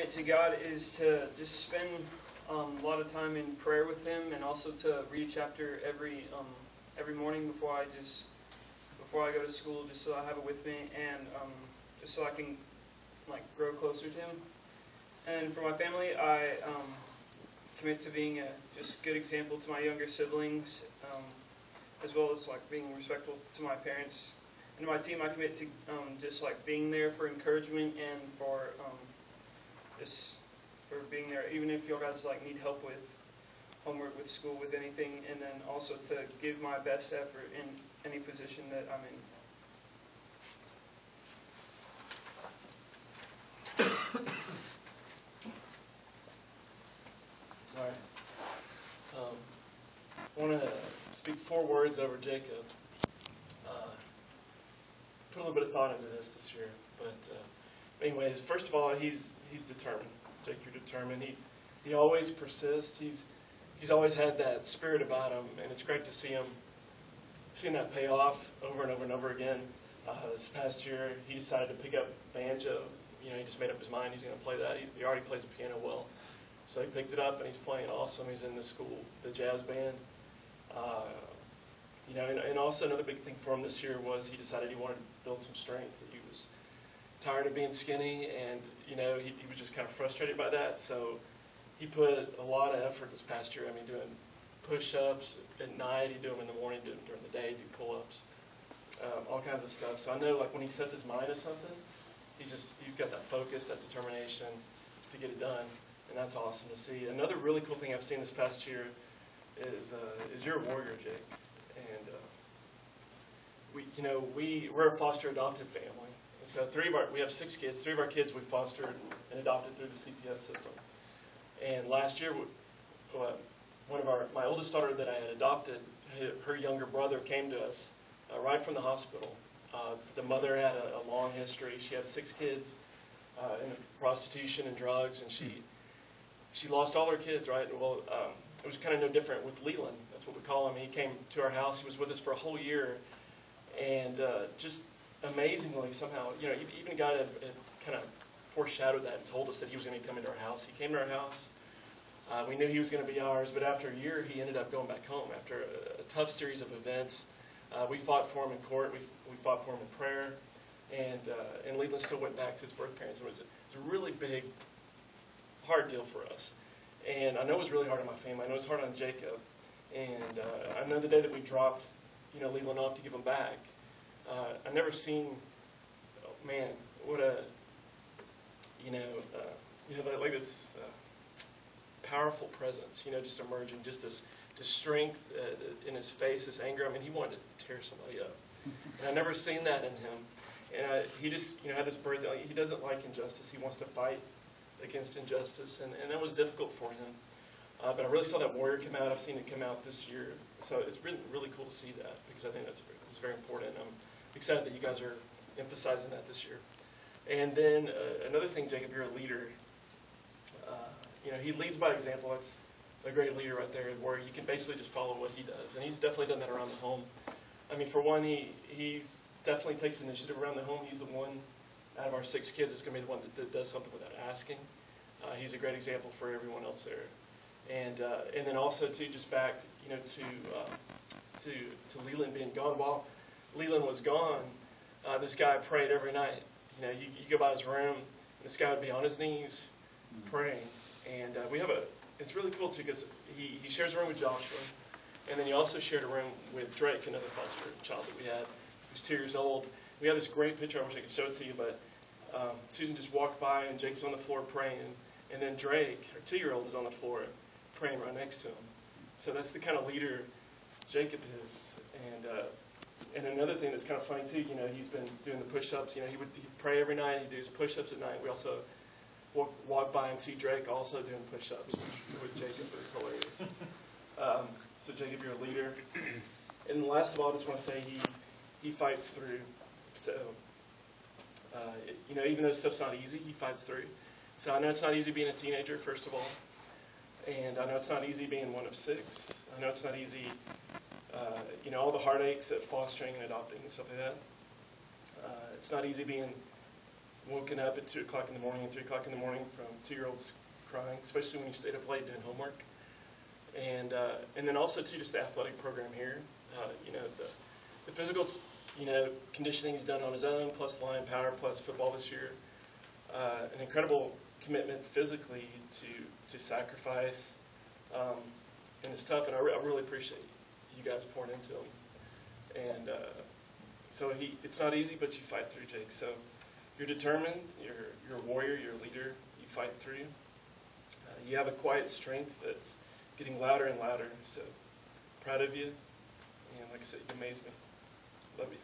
commit to God is to just spend a lot of time in prayer with Him, and also to read a chapter every morning before I go to school, just so I have it with me, and just so I can grow closer to Him. And for my family, I commit to being a just good example to my younger siblings, as well as being respectful to my parents. And my team, I commit to just being there for encouragement, and for just for being there, even if you guys need help with homework, with school, with anything, and then also to give my best effort in any position that I'm in. All right. I want to speak 4 words over Jacob. Put a little bit of thought into this year, but anyways, first of all, he's determined. Jake, you're determined. He always persists. He's always had that spirit about him, and it's great to seeing that pay off over and over and over again. This past year, he decided to pick up banjo. He just made up his mind he's going to play that. He already plays the piano well, so he picked it up and he's playing awesome. He's in the jazz band. And also another big thing for him this year was he decided he wanted to build some strength. He was tired of being skinny, and he was just kind of frustrated by that. So he put a lot of effort this past year. Doing push-ups at night, he'd do them in the morning, during the day, do pull-ups, all kinds of stuff. So I know when he sets his mind to something, he's got that focus, that determination to get it done, and that's awesome to see. Another really cool thing I've seen this past year is you're a warrior, Jake. And we're a foster adoptive family. And so we have 6 kids. 3 of our kids we fostered and adopted through the CPS system. And last year, my oldest daughter that I had adopted, her younger brother came to us right from the hospital. The mother had a long history. She had 6 kids in prostitution and drugs, and she lost all her kids, right? Well, it was kind of no different with Leland. That's what we call him. He came to our house. He was with us for a whole year, and just amazingly somehow, even God had kind of foreshadowed that and told us that he was going to come into our house. He came to our house. We knew he was going to be ours, but after a year, he ended up going back home after a tough series of events. We fought for him in court. We fought for him in prayer, and Leland still went back to his birth parents. It was a really big, hard deal for us. And I know it was really hard on my family. I know it was hard on Jacob. And I know the day that we dropped, Leland off to give him back, I never seen, what a, like this powerful presence, just emerging, just this strength in his face, this anger. He wanted to tear somebody up. And I never seen that in him. And he just, had this birth. He doesn't like injustice. He wants to fight against injustice, and that was difficult for him. But I really saw that warrior come out. I've seen it come out this year. So it's really, really cool to see that, because I think that's very important. I'm excited that you guys are emphasizing that this year. And then another thing, Jacob, you're a leader. He leads by example. That's a great leader right there, where you can basically just follow what he does. And he's definitely done that around the home. For one, he's definitely takes initiative around the home. He's the one out of our 6 kids that's going to be the one that does something without asking. He's a great example for everyone else there. And then also, too, just back, to Leland being gone. While Leland was gone, this guy prayed every night. You go by his room, and this guy would be on his knees praying. And it's really cool, too, because he shares a room with Joshua, and then he also shared a room with Drake, another foster child that we had, who's 2 years old. We have this great picture. I wish I could show it to you, but Susan just walked by, and Jacob's on the floor praying, and then Drake, her 2-year-old, is on the floor praying right next to him. So that's the kind of leader Jacob is. And another thing that's kind of funny, too, he's been doing the push-ups. He'd pray every night. He'd do his push-ups at night. We also walk by and see Drake also doing push-ups with Jacob. It was hilarious. So Jacob, you're a leader. And last of all, I just want to say he fights through. So, even though stuff's not easy, he fights through. So I know it's not easy being a teenager, first of all. And I know it's not easy being one of 6. I know it's not easy, all the heartaches at fostering and adopting and stuff like that. It's not easy being woken up at 2 o'clock in the morning and 3 o'clock in the morning from 2-year-olds crying, especially when you stayed up late doing homework. And then also too, just the athletic program here. The physical, conditioning he's done on his own, plus Lion Power, plus football this year. An incredible commitment physically to sacrifice, and it's tough. And I really appreciate you guys pouring into him. And so it's not easy, but you fight through, Jake. So you're determined. You're a warrior. You're a leader. You fight through. You have a quiet strength that's getting louder and louder. So proud of you. And like I said, you amaze me. Love you.